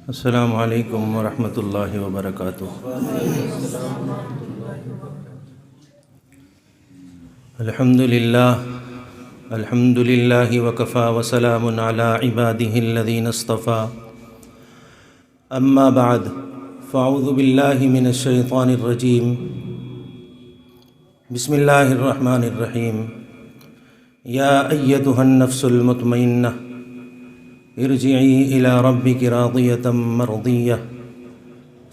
السلام علیکم ورحمۃ اللہ وبرکاتہ۔ الحمد للہ وکفیٰ وسلام علی عبادہ الذین اصطفیٰ، اما بعد فاعوذ باللہ من الشیطان الرجیم، بسم اللہ الرحمن الرحیم۔ یا ایتھا النفس المطمئنہ ارجعی الی ربک راضیۃ مرضیہ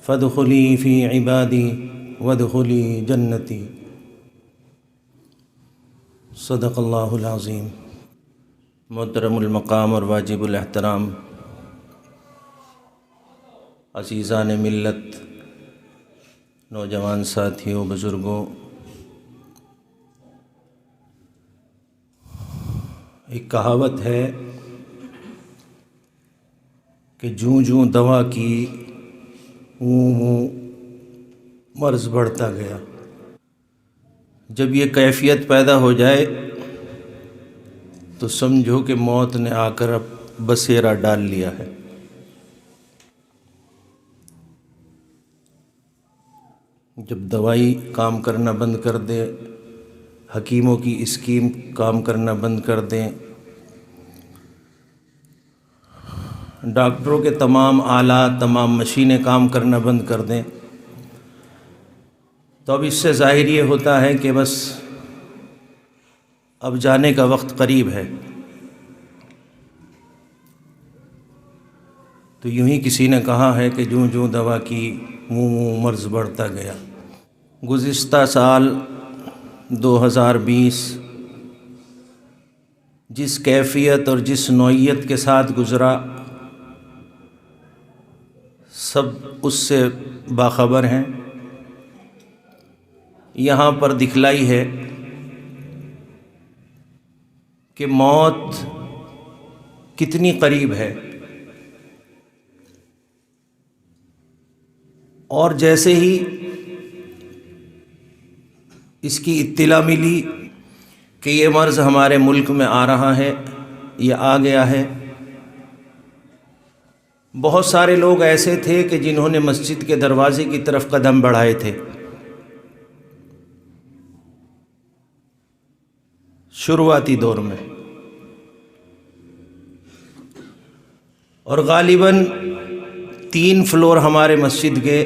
فادخلی فی عبادی وادخلی جنتی۔ صدق اللہ العظیم۔ محترم المقام اور واجب الاحترام عزیزان ملت، نوجوان ساتھیوں، بزرگوں، ایک کہاوت ہے کہ جوں جوں دوا کی مرض بڑھتا گیا۔ جب یہ کیفیت پیدا ہو جائے تو سمجھو کہ موت نے آ کر اب بسیرا ڈال لیا ہے۔ جب دوائی کام کرنا بند کر دے، حکیموں کی اسکیم کام کرنا بند کر دیں، ڈاکٹروں کے تمام آلات، تمام مشینیں کام کرنا بند کر دیں، تو اب اس سے ظاہر یہ ہوتا ہے کہ بس اب جانے کا وقت قریب ہے۔ تو یوں ہی کسی نے کہا ہے کہ جوں جوں دوا کی مرض بڑھتا گیا۔ گزشتہ سال 2020 جس کیفیت اور جس نوعیت کے ساتھ گزرا، سب اس سے باخبر ہیں۔ یہاں پر دکھلائی ہے کہ موت کتنی قریب ہے، اور جیسے ہی اس کی اطلاع ملی کہ یہ مرض ہمارے ملک میں آ رہا ہے یا آ گیا ہے، بہت سارے لوگ ایسے تھے کہ جنہوں نے مسجد کے دروازے کی طرف قدم بڑھائے تھے۔ شروعاتی دور میں، اور غالباً 3 فلور ہمارے مسجد کے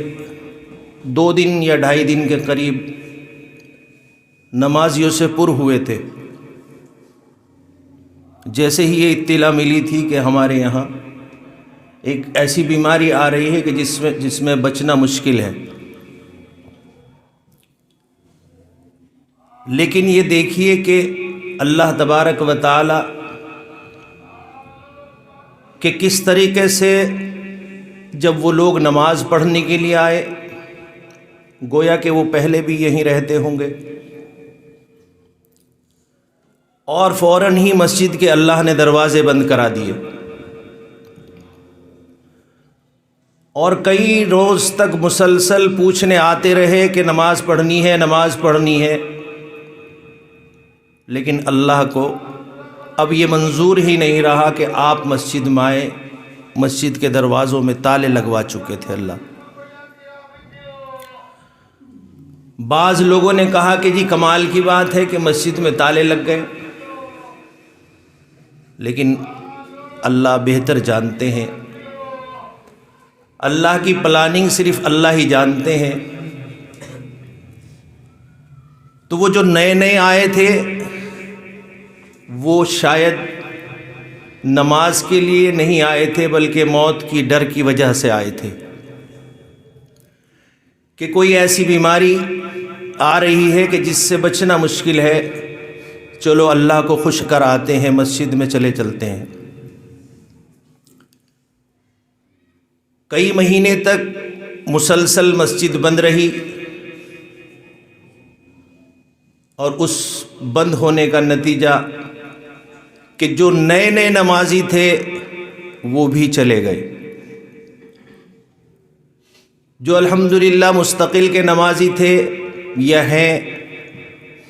2 دن یا 2.5 دن کے قریب نمازیوں سے پر ہوئے تھے۔ جیسے ہی یہ اطلاع ملی تھی کہ ہمارے یہاں ایک ایسی بیماری آ رہی ہے کہ جس میں بچنا مشکل ہے، لیکن یہ دیکھیے کہ اللہ تبارک و تعالی کہ کس طریقے سے جب وہ لوگ نماز پڑھنے کے لیے آئے، گویا کہ وہ پہلے بھی یہیں رہتے ہوں گے، اور فوراً ہی مسجد کے اللہ نے دروازے بند کرا دیے، اور کئی روز تک مسلسل پوچھنے آتے رہے کہ نماز پڑھنی ہے، نماز پڑھنی ہے، لیکن اللہ کو اب یہ منظور ہی نہیں رہا کہ آپ مسجد میں آئیں۔ مسجد کے دروازوں میں تالے لگوا چکے تھے اللہ۔ بعض لوگوں نے کہا کہ جی کمال کی بات ہے کہ مسجد میں تالے لگ گئے، لیکن اللہ بہتر جانتے ہیں، اللہ کی پلاننگ صرف اللہ ہی جانتے ہیں۔ تو وہ جو نئے آئے تھے وہ شاید نماز کے لیے نہیں آئے تھے، بلکہ موت کی ڈر کی وجہ سے آئے تھے کہ کوئی ایسی بیماری آ رہی ہے کہ جس سے بچنا مشکل ہے، چلو اللہ کو خوش کر آتے ہیں، مسجد میں چلتے ہیں۔ کئی مہینے تک مسلسل مسجد بند رہی، اور اس بند ہونے کا نتیجہ کہ جو نئے نمازی تھے وہ بھی چلے گئے۔ جو الحمدللہ مستقل کے نمازی تھے یا ہیں،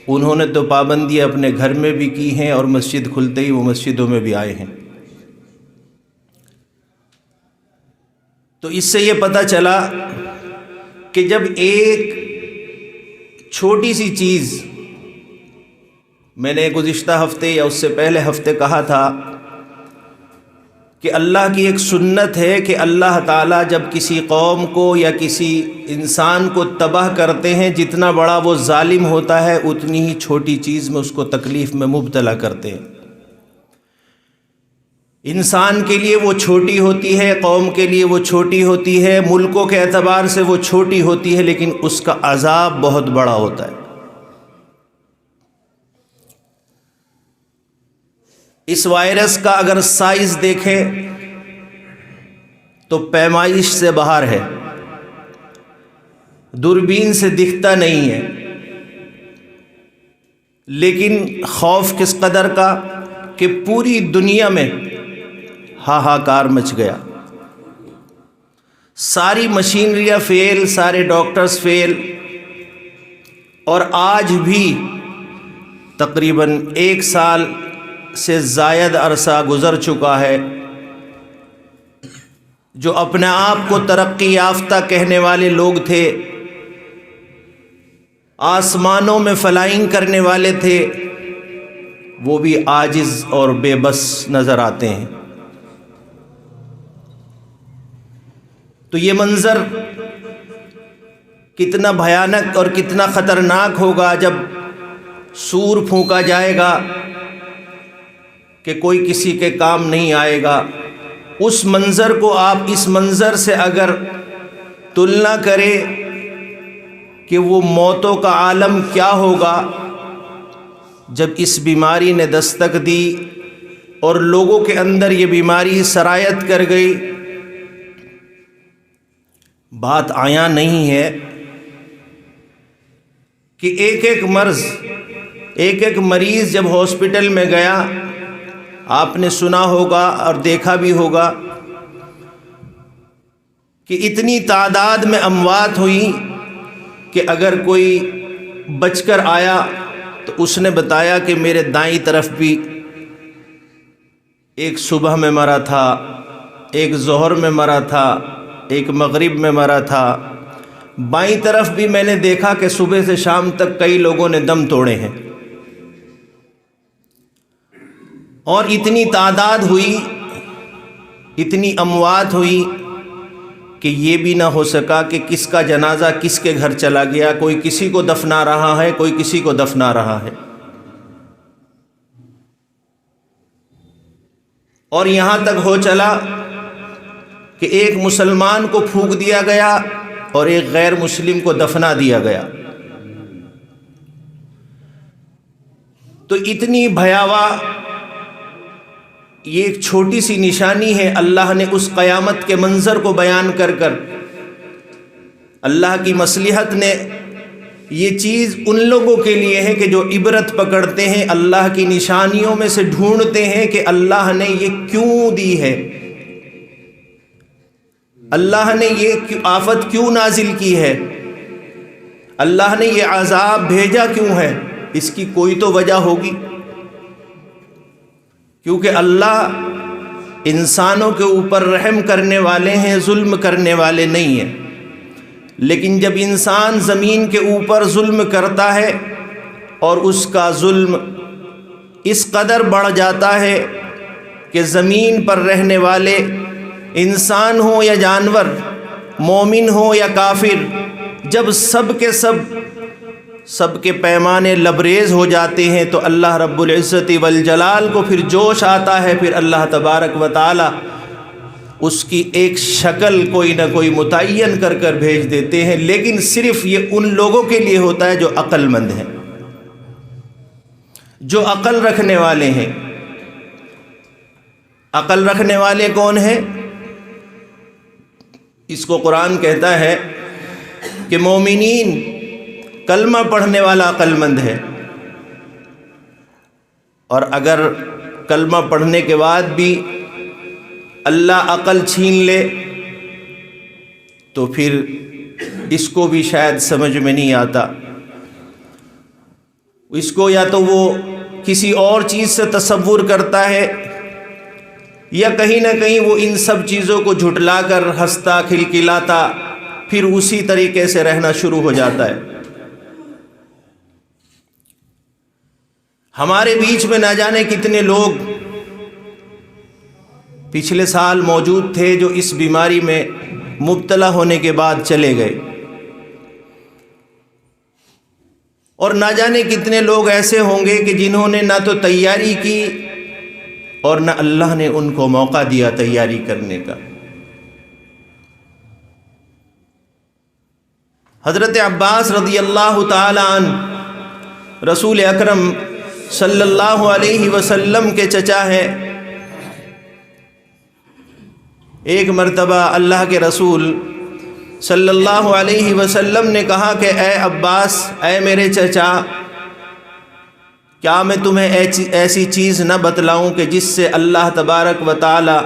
انہوں نے تو پابندی اپنے گھر میں بھی کی ہیں، اور مسجد کھلتے ہی وہ مسجدوں میں بھی آئے ہیں۔ تو اس سے یہ پتہ چلا کہ جب ایک چھوٹی سی چیز، میں نے گزشتہ ہفتے یا اس سے پہلے ہفتے کہا تھا کہ اللہ کی ایک سنت ہے کہ اللہ تعالیٰ جب کسی قوم کو یا کسی انسان کو تباہ کرتے ہیں، جتنا بڑا وہ ظالم ہوتا ہے اتنی ہی چھوٹی چیز میں اس کو تکلیف میں مبتلا کرتے ہیں۔ انسان کے لیے وہ چھوٹی ہوتی ہے، قوم کے لیے وہ چھوٹی ہوتی ہے، ملکوں کے اعتبار سے وہ چھوٹی ہوتی ہے، لیکن اس کا عذاب بہت بڑا ہوتا ہے۔ اس وائرس کا اگر سائز دیکھیں تو پیمائش سے باہر ہے، دوربین سے دکھتا نہیں ہے، لیکن خوف کس قدر کا کہ پوری دنیا میں ہاہاکار مچ گیا، ساری مشینریاں فیل، سارے ڈاکٹرز فیل، اور آج بھی تقریباً 1 سال سے زائد عرصہ گزر چکا ہے۔ جو اپنے آپ کو ترقی یافتہ کہنے والے لوگ تھے، آسمانوں میں فلائنگ کرنے والے تھے، وہ بھی عاجز اور بے بس نظر آتے ہیں۔ تو یہ منظر کتنا بھیانک اور کتنا خطرناک ہوگا جب سور پھونکا جائے گا کہ کوئی کسی کے کام نہیں آئے گا۔ اس منظر کو آپ اس منظر سے اگر تلنا کریں کہ وہ موتوں کا عالم کیا ہوگا جب اس بیماری نے دستک دی اور لوگوں کے اندر یہ بیماری سرایت کر گئی۔ بات عیاں نہیں ہے کہ ایک ایک مریض جب ہاسپٹل میں گیا، آپ نے سنا ہوگا اور دیکھا بھی ہوگا کہ اتنی تعداد میں اموات ہوئی کہ اگر کوئی بچ کر آیا تو اس نے بتایا کہ میرے دائیں طرف بھی ایک صبح میں مرا تھا، ایک ظہر میں مرا تھا، ایک مغرب میں مرا تھا، بائیں طرف بھی میں نے دیکھا کہ صبح سے شام تک کئی لوگوں نے دم توڑے ہیں۔ اور اتنی تعداد ہوئی، اتنی اموات ہوئی کہ یہ بھی نہ ہو سکا کہ کس کا جنازہ کس کے گھر چلا گیا، کوئی کسی کو دفنا رہا ہے، کوئی کسی کو دفنا رہا ہے۔ اور یہاں تک ہو چلا کہ ایک مسلمان کو پھونک دیا گیا اور ایک غیر مسلم کو دفنا دیا گیا۔ تو اتنی بھیاوہ یہ ایک چھوٹی سی نشانی ہے۔ اللہ نے اس قیامت کے منظر کو بیان کر کر، اللہ کی مصلحت نے یہ چیز ان لوگوں کے لیے ہے کہ جو عبرت پکڑتے ہیں، اللہ کی نشانیوں میں سے ڈھونڈتے ہیں کہ اللہ نے یہ کیوں دی ہے، اللہ نے یہ آفت کیوں نازل کی ہے، اللہ نے یہ عذاب بھیجا کیوں ہے، اس کی کوئی تو وجہ ہوگی۔ کیونکہ اللہ انسانوں کے اوپر رحم کرنے والے ہیں، ظلم کرنے والے نہیں ہیں۔ لیکن جب انسان زمین کے اوپر ظلم کرتا ہے اور اس کا ظلم اس قدر بڑھ جاتا ہے کہ زمین پر رہنے والے انسان ہوں یا جانور، مومن ہوں یا کافر، جب سب کے پیمانے لبریز ہو جاتے ہیں تو اللہ رب العزت والجلال کو پھر جوش آتا ہے، پھر اللہ تبارک و تعالی اس کی ایک شکل کوئی نہ کوئی متعین کر کر بھیج دیتے ہیں۔ لیکن صرف یہ ان لوگوں کے لیے ہوتا ہے جو عقل مند ہیں، جو عقل رکھنے والے ہیں۔ عقل رکھنے والے کون ہیں؟ اس کو قرآن کہتا ہے کہ مومنین، کلمہ پڑھنے والا عقل مند ہے، اور اگر کلمہ پڑھنے کے بعد بھی اللہ عقل چھین لے تو پھر اس کو بھی شاید سمجھ میں نہیں آتا، اس کو یا تو وہ کسی اور چیز سے تصور کرتا ہے یا کہیں نہ کہیں وہ ان سب چیزوں کو جھٹلا کر ہنستا کھلکھلاتا پھر اسی طریقے سے رہنا شروع ہو جاتا ہے۔ ہمارے بیچ میں نہ جانے کتنے لوگ پچھلے سال موجود تھے جو اس بیماری میں مبتلا ہونے کے بعد چلے گئے، اور نہ جانے کتنے لوگ ایسے ہوں گے کہ جنہوں نے نہ تو تیاری کی اور نہ اللہ نے ان کو موقع دیا تیاری کرنے کا۔ حضرت عباس رضی اللہ تعالی عنہ رسول اکرم صلی اللہ علیہ وسلم کے چچا ہیں۔ ایک مرتبہ اللہ کے رسول صلی اللہ علیہ وسلم نے کہا کہ اے عباس، اے میرے چچا، کیا میں تمہیں ایسی چیز نہ بتلاؤں کہ جس سے اللہ تبارک و تعالی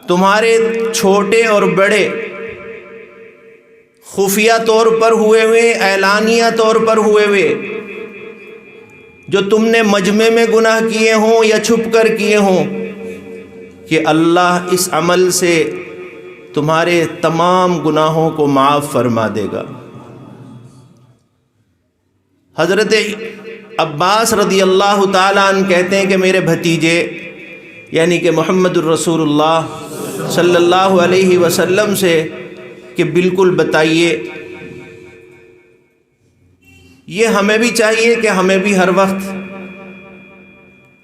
تمہارے چھوٹے اور بڑے خفیہ طور پر ہوئے ہوئے، اعلانیہ طور پر ہوئے ہوئے، جو تم نے مجمع میں گناہ کیے ہوں یا چھپ کر کیے ہوں، کہ اللہ اس عمل سے تمہارے تمام گناہوں کو معاف فرما دے گا۔ حضرت عباس رضی اللہ تعالیٰ عنہ کہتے ہیں کہ میرے بھتیجے یعنی کہ محمد الرسول اللہ صلی اللہ علیہ وسلم سے کہ بالکل بتائیے۔ یہ ہمیں بھی چاہیے کہ ہمیں بھی ہر وقت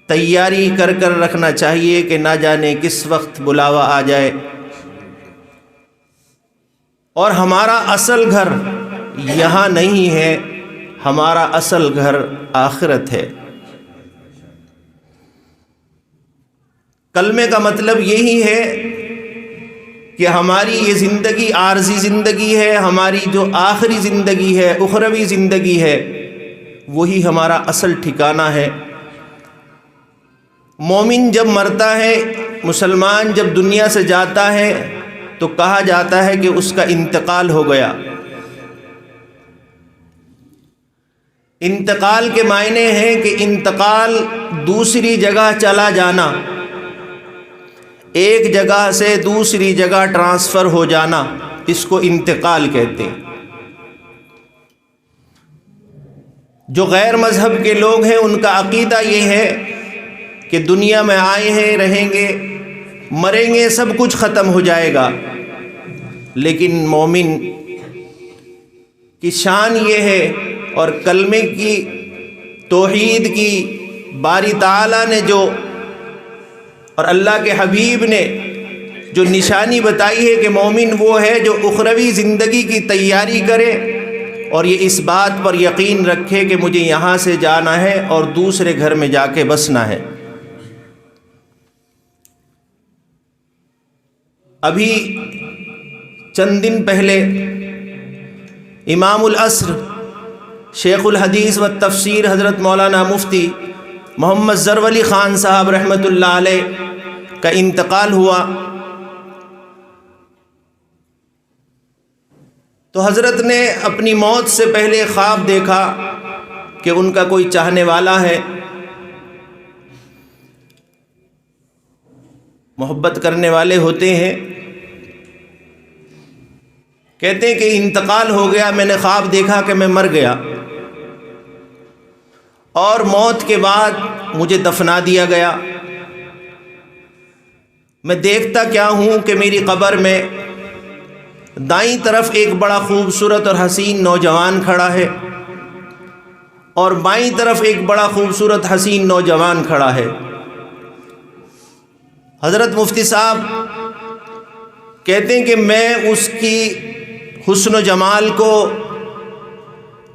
تیاری کر کر رکھنا چاہیے کہ نہ جانے کس وقت بلاوا آ جائے، اور ہمارا اصل گھر یہاں نہیں ہے، ہمارا اصل گھر آخرت ہے۔ کلمے کا مطلب یہی ہے کہ ہماری یہ زندگی عارضی زندگی ہے، ہماری جو آخری زندگی ہے، اخروی زندگی ہے، وہی ہمارا اصل ٹھکانہ ہے۔ مومن جب مرتا ہے، مسلمان جب دنیا سے جاتا ہے تو کہا جاتا ہے کہ اس کا انتقال ہو گیا۔ انتقال کے معنی ہیں کہ انتقال دوسری جگہ چلا جانا، ایک جگہ سے دوسری جگہ ٹرانسفر ہو جانا، اس کو انتقال کہتے ہیں۔ جو غیر مذہب کے لوگ ہیں ان کا عقیدہ یہ ہے کہ دنیا میں آئے ہیں، رہیں گے، مریں گے، سب کچھ ختم ہو جائے گا، لیکن مومن کی شان یہ ہے، اور کلمے کی، توحید کی باری تعالیٰ نے جو اور اللہ کے حبیب نے جو نشانی بتائی ہے کہ مومن وہ ہے جو اخروی زندگی کی تیاری کرے اور یہ اس بات پر یقین رکھے کہ مجھے یہاں سے جانا ہے اور دوسرے گھر میں جا کے بسنا ہے۔ ابھی چند دن پہلے امام العصر شیخ الحدیث و تفسیر حضرت مولانا مفتی محمد زرول خان صاحب رحمۃ اللہ علیہ کا انتقال ہوا، تو حضرت نے اپنی موت سے پہلے خواب دیکھا کہ ان کا کوئی چاہنے والا ہے، محبت کرنے والے ہوتے ہیں، کہتے ہیں کہ انتقال ہو گیا، میں نے خواب دیکھا کہ میں مر گیا، اور موت کے بعد مجھے دفنا دیا گیا۔ میں دیکھتا کیا ہوں کہ میری قبر میں دائیں طرف ایک بڑا خوبصورت اور حسین نوجوان کھڑا ہے، اور بائیں طرف ایک بڑا خوبصورت حسین نوجوان کھڑا ہے۔ حضرت مفتی صاحب کہتے ہیں کہ میں اس کی حسن و جمال کو،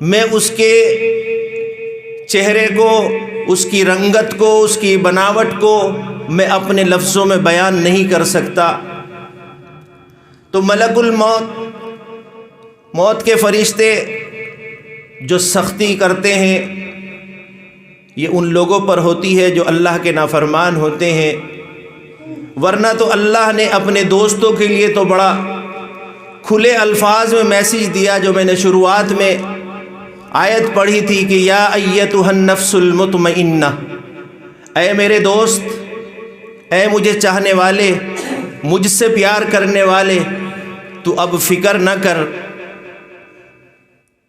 میں اس کے چہرے کو، اس کی رنگت کو، اس کی بناوٹ کو میں اپنے لفظوں میں بیان نہیں کر سکتا۔ تو ملک الموت، موت کے فرشتے جو سختی کرتے ہیں یہ ان لوگوں پر ہوتی ہے جو اللہ کے نافرمان ہوتے ہیں، ورنہ تو اللہ نے اپنے دوستوں کے لیے تو بڑا کھلے الفاظ میں میسیج دیا، جو میں نے شروعات میں آیت پڑھی تھی کہ یا ایتھا النفس المطمئنہ، اے میرے دوست، اے مجھے چاہنے والے، مجھ سے پیار کرنے والے، تو اب فکر نہ کر،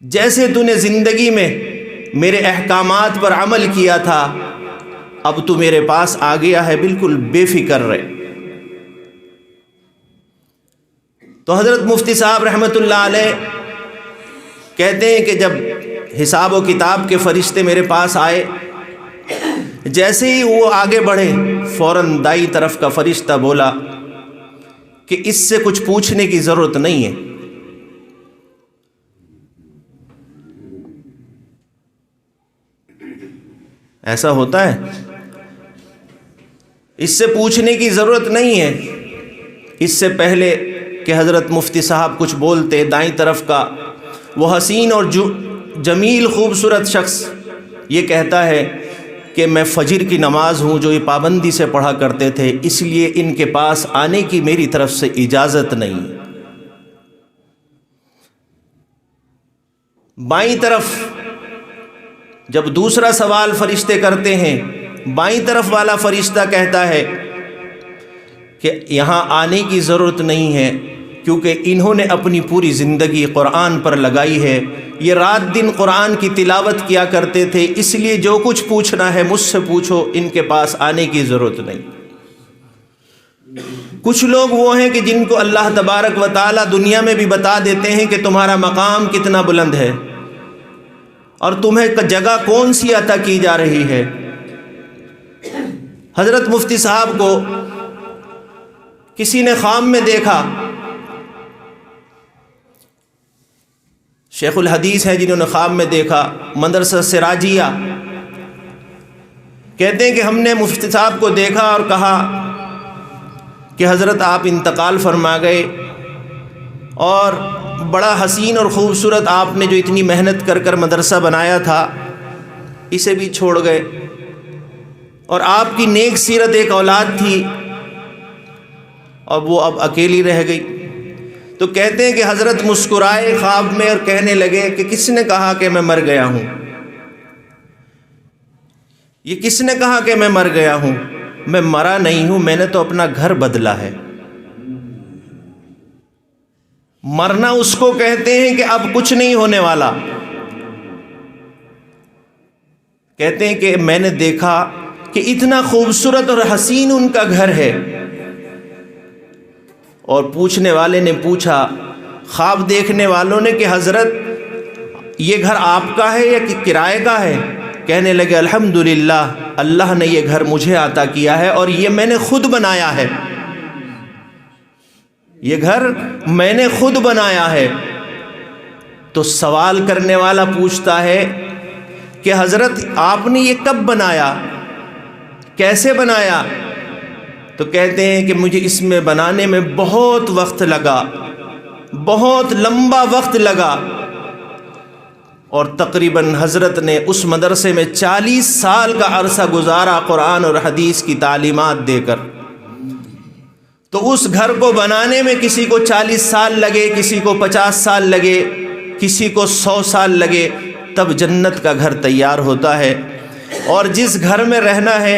جیسے تو نے زندگی میں میرے احکامات پر عمل کیا تھا، اب تو میرے پاس آ گیا ہے، بالکل بے فکر رہے۔ تو حضرت مفتی صاحب رحمۃ اللہ علیہ کہتے ہیں کہ جب حساب و کتاب کے فرشتے میرے پاس آئے، جیسے ہی وہ آگے بڑھے، فوراً دائیں طرف کا فرشتہ بولا کہ اس سے کچھ پوچھنے کی ضرورت نہیں ہے۔ ایسا ہوتا ہے، اس سے پوچھنے کی ضرورت نہیں ہے۔ اس سے پہلے کہ حضرت مفتی صاحب کچھ بولتے، دائیں طرف کا وہ حسین اور جمیل خوبصورت شخص یہ کہتا ہے کہ میں فجر کی نماز ہوں جو یہ پابندی سے پڑھا کرتے تھے، اس لیے ان کے پاس آنے کی میری طرف سے اجازت نہیں۔ بائیں طرف جب دوسرا سوال فرشتے کرتے ہیں، بائیں طرف والا فرشتہ کہتا ہے کہ یہاں آنے کی ضرورت نہیں ہے، کیونکہ انہوں نے اپنی پوری زندگی قرآن پر لگائی ہے، یہ رات دن قرآن کی تلاوت کیا کرتے تھے، اس لیے جو کچھ پوچھنا ہے مجھ سے پوچھو، ان کے پاس آنے کی ضرورت نہیں۔ کچھ لوگ وہ ہیں کہ جن کو اللہ تبارک و تعالی دنیا میں بھی بتا دیتے ہیں کہ تمہارا مقام کتنا بلند ہے اور تمہیں جگہ کون سی عطا کی جا رہی ہے۔ حضرت مفتی صاحب کو کسی نے خواب میں دیکھا، شیخ الحدیث ہیں جنہوں نے خواب میں دیکھا، مدرسہ سراجیہ، کہتے ہیں کہ ہم نے مفتی صاحب کو دیکھا اور کہا کہ حضرت آپ انتقال فرما گئے، اور بڑا حسین اور خوبصورت آپ نے جو اتنی محنت کر کر مدرسہ بنایا تھا اسے بھی چھوڑ گئے، اور آپ کی نیک سیرت ایک اولاد تھی اور وہ اب اکیلی رہ گئی۔ تو کہتے ہیں کہ حضرت مسکرائے خواب میں اور کہنے لگے کہ کس نے کہا کہ میں مر گیا ہوں؟ یہ کس نے کہا کہ میں مر گیا ہوں؟ میں مرا نہیں ہوں، میں نے تو اپنا گھر بدلا ہے۔ مرنا اس کو کہتے ہیں کہ اب کچھ نہیں ہونے والا۔ کہتے ہیں کہ میں نے دیکھا کہ اتنا خوبصورت اور حسین ان کا گھر ہے، اور پوچھنے والے نے پوچھا، خواب دیکھنے والوں نے، کہ حضرت یہ گھر آپ کا ہے یا کہ کرائے کا ہے؟ کہنے لگے الحمدللہ، اللہ نے یہ گھر مجھے عطا کیا ہے اور یہ میں نے خود بنایا ہے، یہ گھر میں نے خود بنایا ہے۔ تو سوال کرنے والا پوچھتا ہے کہ حضرت آپ نے یہ کب بنایا، کیسے بنایا؟ تو کہتے ہیں کہ مجھے اس میں بنانے میں بہت وقت لگا، بہت لمبا وقت لگا، اور تقریباً حضرت نے اس مدرسے میں 40 سال کا عرصہ گزارا قرآن اور حدیث کی تعلیمات دے کر۔ تو اس گھر کو بنانے میں کسی کو 40 سال لگے، کسی کو 50 سال لگے، کسی کو 100 سال لگے، تب جنت کا گھر تیار ہوتا ہے۔ اور جس گھر میں رہنا ہے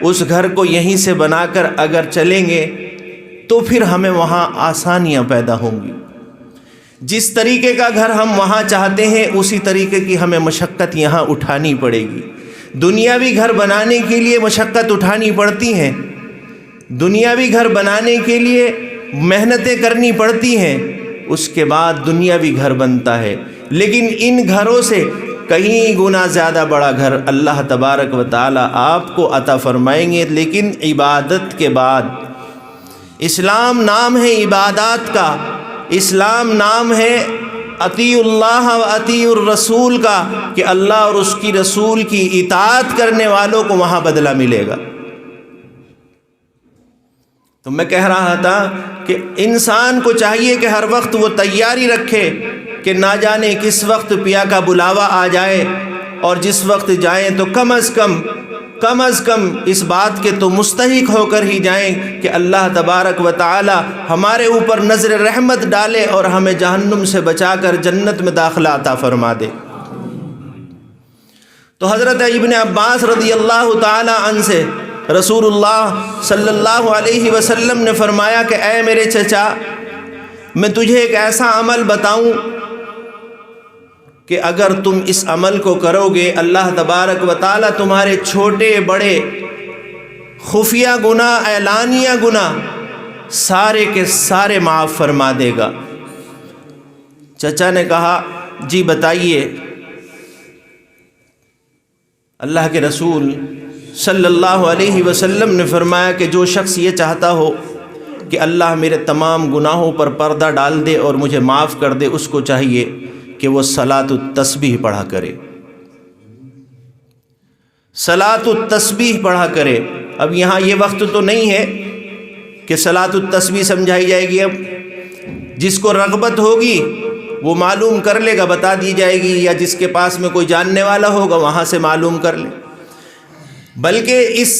اس گھر کو یہیں سے بنا کر اگر چلیں گے تو پھر ہمیں وہاں آسانیاں پیدا ہوں گی۔ جس طریقے کا گھر ہم وہاں چاہتے ہیں اسی طریقے کی ہمیں مشقت یہاں اٹھانی پڑے گی۔ دنیاوی گھر بنانے کے لیے مشقت اٹھانی پڑتی ہیں، دنیاوی گھر بنانے کے لیے محنتیں کرنی پڑتی ہیں، اس کے بعد دنیاوی گھر بنتا ہے۔ لیکن ان گھروں سے کہیں گنا زیادہ بڑا گھر اللہ تبارک و تعالی آپ کو عطا فرمائیں گے، لیکن عبادت کے بعد۔ اسلام نام ہے عبادات کا، اسلام نام ہے اطیع اللہ و اطیع الرسول کا، کہ اللہ اور اس کی رسول کی اطاعت کرنے والوں کو وہاں بدلہ ملے گا۔ تو میں کہہ رہا تھا کہ انسان کو چاہیے کہ ہر وقت وہ تیاری رکھے کہ نہ جانے کس وقت پیا کا بلاوا آ جائے، اور جس وقت جائیں تو کم از کم اس بات کے تو مستحق ہو کر ہی جائیں کہ اللہ تبارک و تعالی ہمارے اوپر نظر رحمت ڈالے اور ہمیں جہنم سے بچا کر جنت میں داخلہ عطا فرما دے۔ تو حضرت ابن عباس رضی اللہ تعالی عنہ سے رسول اللہ صلی اللہ علیہ وسلم نے فرمایا کہ اے میرے چچا، میں تجھے ایک ایسا عمل بتاؤں کہ اگر تم اس عمل کو کرو گے اللہ تبارک و تعالیٰ تمہارے چھوٹے بڑے خفیہ گناہ، اعلانیہ گناہ سارے کے سارے معاف فرما دے گا۔ چچا نے کہا جی بتائیے۔ اللہ کے رسول صلی اللہ علیہ وسلم نے فرمایا کہ جو شخص یہ چاہتا ہو کہ اللہ میرے تمام گناہوں پر پردہ ڈال دے اور مجھے معاف کر دے، اس کو چاہیے کہ وہ صلاۃ التسبیح پڑھا کرے، صلاۃ التسبیح پڑھا کرے۔ اب یہاں یہ وقت تو نہیں ہے کہ صلاۃ التسبیح سمجھائی جائے گی، اب جس کو رغبت ہوگی وہ معلوم کر لے گا، بتا دی جائے گی، یا جس کے پاس میں کوئی جاننے والا ہوگا وہاں سے معلوم کر لے۔ بلکہ اس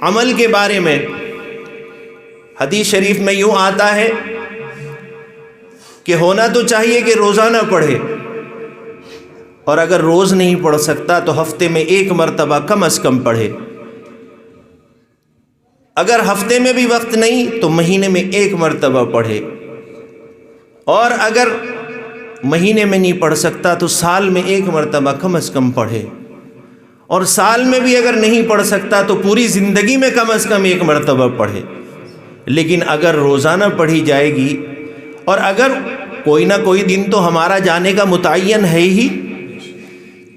عمل کے بارے میں حدیث شریف میں یوں آتا ہے کہ ہونا تو چاہیے کہ روزانہ پڑھے، اور اگر روز نہیں پڑھ سکتا تو ہفتے میں ایک مرتبہ کم از کم پڑھے، اگر ہفتے میں بھی وقت نہیں تو مہینے میں ایک مرتبہ پڑھے، اور اگر مہینے میں نہیں پڑھ سکتا تو سال میں ایک مرتبہ کم از کم پڑھے، اور سال میں بھی اگر نہیں پڑھ سکتا تو پوری زندگی میں کم از کم ایک مرتبہ پڑھے۔ لیکن اگر روزانہ پڑھی جائے گی، اور اگر کوئی نہ کوئی دن تو ہمارا جانے کا متعین ہے ہی،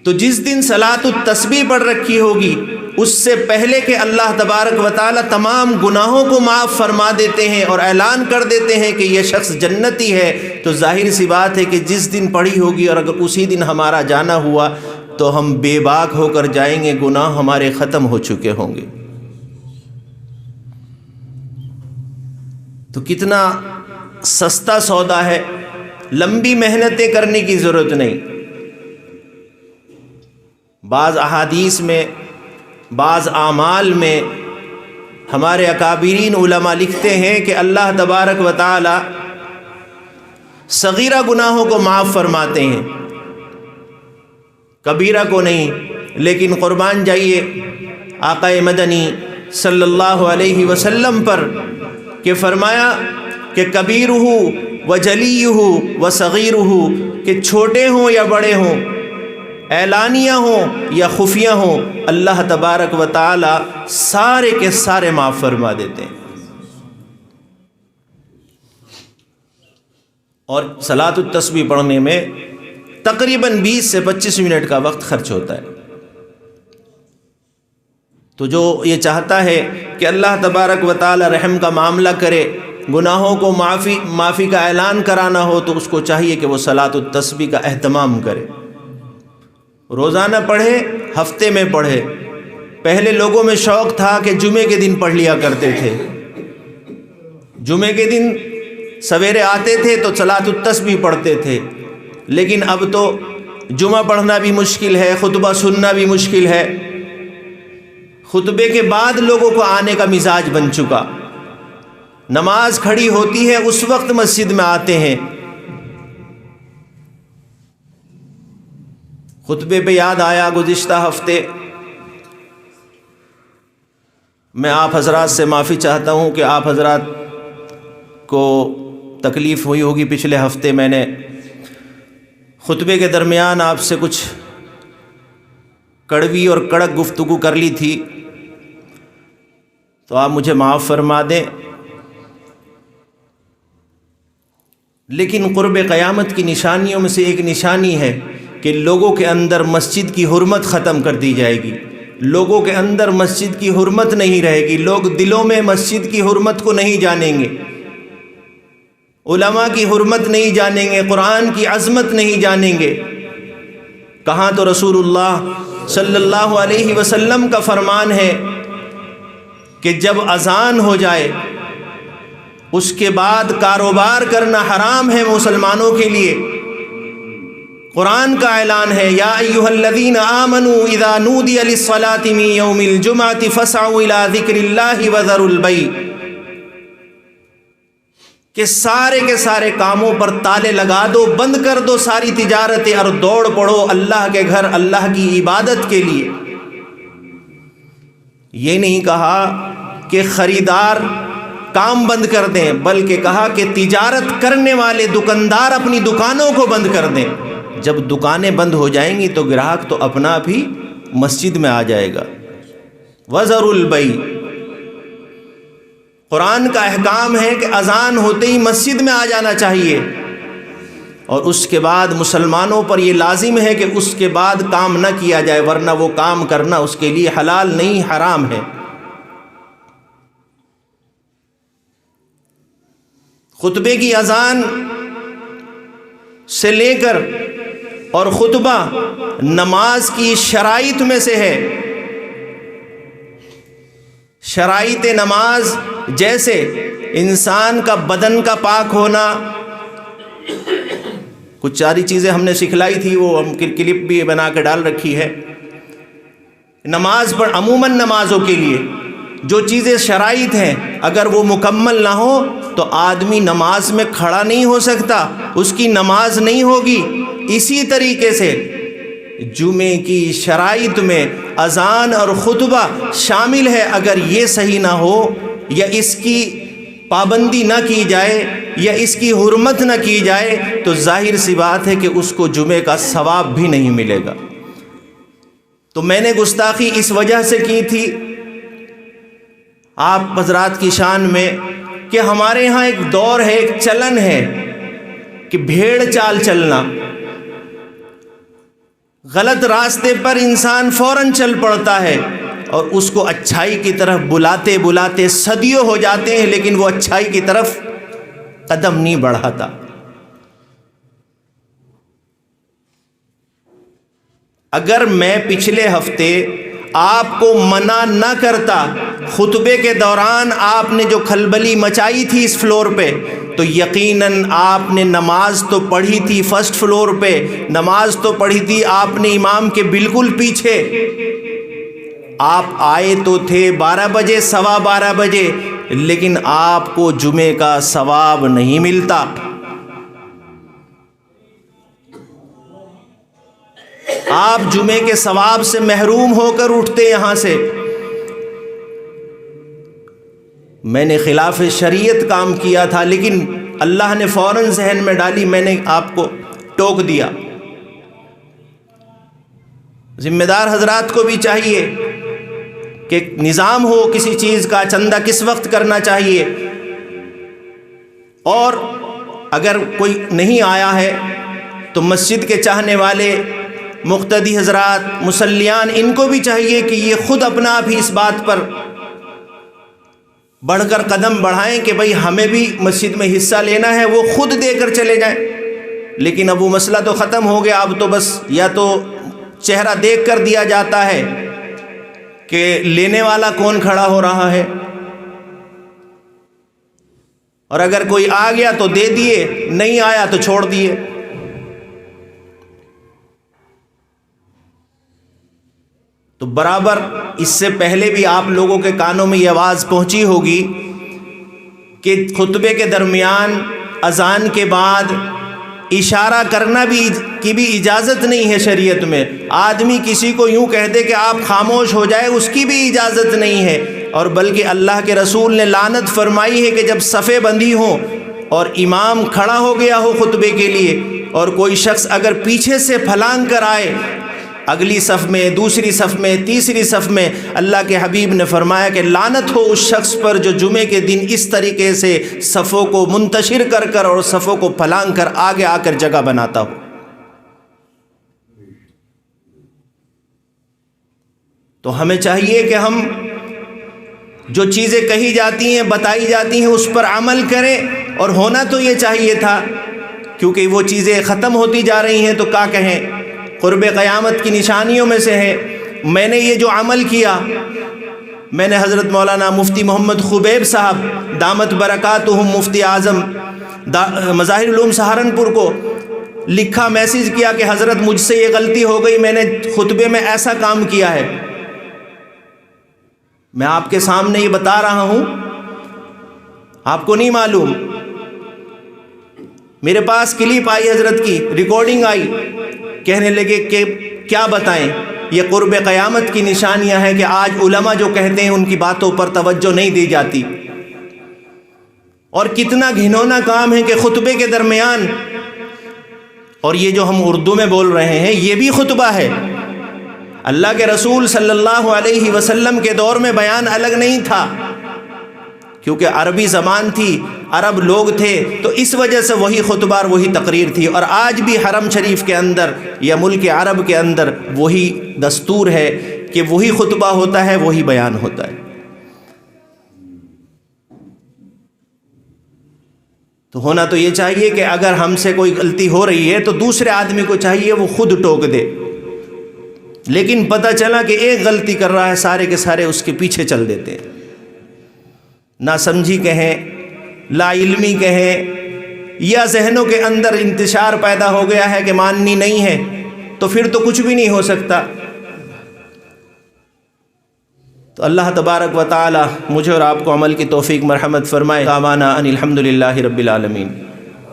تو جس دن صلاۃ التسبیح پڑھ رکھی ہوگی اس سے پہلے کہ اللہ تبارک و تعالی تمام گناہوں کو معاف فرما دیتے ہیں اور اعلان کر دیتے ہیں کہ یہ شخص جنتی ہے، تو ظاہر سی بات ہے کہ جس دن پڑھی ہوگی اور اگر اسی دن ہمارا جانا ہوا تو ہم بے باک ہو کر جائیں گے، گناہ ہمارے ختم ہو چکے ہوں گے۔ تو کتنا سستا سودا ہے، لمبی محنتیں کرنے کی ضرورت نہیں۔ بعض احادیث میں، بعض اعمال میں ہمارے اکابرین علماء لکھتے ہیں کہ اللہ تبارک و تعالی صغیرہ گناہوں کو معاف فرماتے ہیں، کبیرہ کو نہیں۔ لیکن قربان جائیے آقا مدنی صلی اللہ علیہ وسلم پر کہ فرمایا کہ کبیرہ و جلیہ و صغیرہ، کہ چھوٹے ہوں یا بڑے ہوں، اعلانیہ ہوں یا خفیہ ہوں، اللہ تبارک و تعالی سارے کے سارے معاف فرما دیتے ہیں۔ اور صلاۃ التسبیح پڑھنے میں تقریباً 20 سے 25 منٹ کا وقت خرچ ہوتا ہے۔ تو جو یہ چاہتا ہے کہ اللہ تبارک و تعالی رحم کا معاملہ کرے، گناہوں کو معافی کا اعلان کرانا ہو، تو اس کو چاہیے کہ وہ صلاۃ التسبیح کا اہتمام کرے، روزانہ پڑھے، ہفتے میں پڑھے۔ پہلے لوگوں میں شوق تھا کہ جمعے کے دن پڑھ لیا کرتے تھے، جمعے کے دن سویرے آتے تھے تو صلاۃ التسبیح پڑھتے تھے، لیکن اب تو جمعہ پڑھنا بھی مشکل ہے، خطبہ سننا بھی مشکل ہے، خطبے کے بعد لوگوں کو آنے کا مزاج بن چکا، نماز کھڑی ہوتی ہے اس وقت مسجد میں آتے ہیں۔ خطبے پہ یاد آیا گزشتہ ہفتے، میں آپ حضرات سے معافی چاہتا ہوں کہ آپ حضرات کو تکلیف ہوئی ہوگی، پچھلے ہفتے میں نے خطبے کے درمیان آپ سے کچھ کڑوی اور کڑک گفتگو کر لی تھی، تو آپ مجھے معاف فرما دیں۔ لیکن قرب قیامت کی نشانیوں میں سے ایک نشانی ہے کہ لوگوں کے اندر مسجد کی حرمت ختم کر دی جائے گی، لوگوں کے اندر مسجد کی حرمت نہیں رہے گی، لوگ دلوں میں مسجد کی حرمت کو نہیں جانیں گے، علماء کی حرمت نہیں جانیں گے، قرآن کی عظمت نہیں جانیں گے۔ کہاں تو رسول اللہ صلی اللہ علیہ وسلم کا فرمان ہے کہ جب اذان ہو جائے اس کے بعد کاروبار کرنا حرام ہے مسلمانوں کے لیے۔ قرآن کا اعلان ہے، یا ایھا الذین آمنوا اذا نودی للصلاۃ من یوم الجمعۃ فاسعوا الی ذکر اللہ وذروا البیع، کہ سارے کے سارے کاموں پر تالے لگا دو، بند کر دو ساری تجارتیں اور دوڑ پڑو اللہ کے گھر، اللہ کی عبادت کے لیے۔ یہ نہیں کہا کہ خریدار کام بند کر دیں، بلکہ کہا کہ تجارت کرنے والے دکاندار اپنی دکانوں کو بند کر دیں۔ جب دکانیں بند ہو جائیں گی تو گراہک تو اپنا بھی مسجد میں آ جائے گا۔ وَذَرُوا الْبَيْعَ، قرآن کا احکام ہے کہ اذان ہوتے ہی مسجد میں آ جانا چاہیے، اور اس کے بعد مسلمانوں پر یہ لازم ہے کہ اس کے بعد کام نہ کیا جائے، ورنہ وہ کام کرنا اس کے لیے حلال نہیں، حرام ہے۔ خطبے کی اذان سے لے کر اور خطبہ نماز کی شرائط میں سے ہے۔ شرائط نماز جیسے انسان کا بدن کا پاک ہونا، کچھ ساری چیزیں ہم نے سکھلائی تھی، وہ ہم کلپ بھی بنا کے ڈال رکھی ہے۔ نماز پر عموماً نمازوں کے لیے جو چیزیں شرائط ہیں اگر وہ مکمل نہ ہو تو آدمی نماز میں کھڑا نہیں ہو سکتا، اس کی نماز نہیں ہوگی۔ اسی طریقے سے جمعے کی شرائط میں اذان اور خطبہ شامل ہے، اگر یہ صحیح نہ ہو یا اس کی پابندی نہ کی جائے یا اس کی حرمت نہ کی جائے تو ظاہر سی بات ہے کہ اس کو جمعے کا ثواب بھی نہیں ملے گا۔ تو میں نے گستاخی اس وجہ سے کی تھی آپ حضرات کی شان میں کہ ہمارے ہاں ایک دور ہے، ایک چلن ہے کہ بھیڑ چال چلنا، غلط راستے پر انسان فوراً چل پڑتا ہے اور اس کو اچھائی کی طرف بلاتے بلاتے صدیوں ہو جاتے ہیں، لیکن وہ اچھائی کی طرف قدم نہیں بڑھاتا۔ اگر میں پچھلے ہفتے آپ کو منع نہ کرتا، خطبے کے دوران آپ نے جو کھلبلی مچائی تھی اس فلور پہ، تو یقیناً آپ نے نماز تو پڑھی تھی فرسٹ فلور پہ، نماز تو پڑھی تھی آپ نے امام کے بالکل پیچھے، آپ آئے تو تھے 12 بجے 12:15 بجے، لیکن آپ کو جمعے کا ثواب نہیں ملتا۔ آپ جمعے کے ثواب سے محروم ہو کر اٹھتے یہاں سے۔ میں نے خلاف شریعت کام کیا تھا، لیکن اللہ نے فوراً ذہن میں ڈالی، میں نے آپ کو ٹوک دیا۔ ذمہ دار حضرات کو بھی چاہیے کہ نظام ہو کسی چیز کا، چندہ کس وقت کرنا چاہیے، اور اگر کوئی نہیں آیا ہے تو مسجد کے چاہنے والے مقتدی حضرات، مصلیان، ان کو بھی چاہیے کہ یہ خود اپنا آپ ہی اس بات پر بڑھ کر قدم بڑھائیں کہ بھئی ہمیں بھی مسجد میں حصہ لینا ہے، وہ خود دے کر چلے جائیں۔ لیکن اب وہ مسئلہ تو ختم ہو گیا، اب تو بس یا تو چہرہ دیکھ کر دیا جاتا ہے کہ لینے والا کون کھڑا ہو رہا ہے، اور اگر کوئی آ گیا تو دے دیے، نہیں آیا تو چھوڑ دیے۔ تو برابر اس سے پہلے بھی آپ لوگوں کے کانوں میں یہ آواز پہنچی ہوگی کہ خطبے کے درمیان اذان کے بعد اشارہ کرنا کی بھی اجازت نہیں ہے شریعت میں۔ آدمی کسی کو یوں کہہ دے کہ آپ خاموش ہو جائے، اس کی بھی اجازت نہیں ہے، اور بلکہ اللہ کے رسول نے لعنت فرمائی ہے کہ جب صفیں بندھی ہوں اور امام کھڑا ہو گیا ہو خطبے کے لیے اور کوئی شخص اگر پیچھے سے پھلانگ کر آئے، اگلی صف میں، دوسری صف میں، تیسری صف میں، اللہ کے حبیب نے فرمایا کہ لعنت ہو اس شخص پر جو جمعے کے دن اس طریقے سے صفوں کو منتشر کر کر اور صفوں کو پھلانگ کر آگے آ کر جگہ بناتا ہو۔ تو ہمیں چاہیے کہ ہم جو چیزیں کہی جاتی ہیں، بتائی جاتی ہیں، اس پر عمل کریں، اور ہونا تو یہ چاہیے تھا، کیونکہ وہ چیزیں ختم ہوتی جا رہی ہیں تو کیا کہیں، قرب قیامت کی نشانیوں میں سے ہے۔ میں نے یہ جو عمل کیا، میں نے حضرت مولانا مفتی محمد خبیب صاحب دامت برکاتہم مفتی اعظم مظاہر العلوم سہارنپور کو لکھا، میسیج کیا کہ حضرت مجھ سے یہ غلطی ہو گئی، میں نے خطبے میں ایسا کام کیا ہے۔ میں آپ کے سامنے یہ بتا رہا ہوں، آپ کو نہیں معلوم۔ میرے پاس کلپ آئی حضرت کی، ریکارڈنگ آئی، کہنے لگے کہ کیا بتائیں، یہ قرب قیامت کی نشانیاں ہیں کہ آج علماء جو کہتے ہیں ان کی باتوں پر توجہ نہیں دی جاتی. اور کتنا گھنونا کام ہے کہ خطبے کے درمیان، اور یہ جو ہم اردو میں بول رہے ہیں یہ بھی خطبہ ہے. اللہ کے رسول صلی اللہ علیہ وسلم کے دور میں بیان الگ نہیں تھا، کیونکہ عربی زبان تھی، عرب لوگ تھے، تو اس وجہ سے وہی خطبہ اور وہی تقریر تھی. اور آج بھی حرم شریف کے اندر یا ملک عرب کے اندر وہی دستور ہے کہ وہی خطبہ ہوتا ہے، وہی بیان ہوتا ہے. تو ہونا تو یہ چاہیے کہ اگر ہم سے کوئی غلطی ہو رہی ہے تو دوسرے آدمی کو چاہیے وہ خود ٹوک دے. لیکن پتہ چلا کہ ایک غلطی کر رہا ہے، سارے کے سارے اس کے پیچھے چل دیتے ہیں. نا سمجھی کہیں، لا علمی کہیں، یا ذہنوں کے اندر انتشار پیدا ہو گیا ہے کہ ماننی نہیں ہے، تو پھر تو کچھ بھی نہیں ہو سکتا. تو اللہ تبارک و تعالی مجھے اور آپ کو عمل کی توفیق مرحمت فرمائے. دعوانا ان الحمدللہ رب العالمین.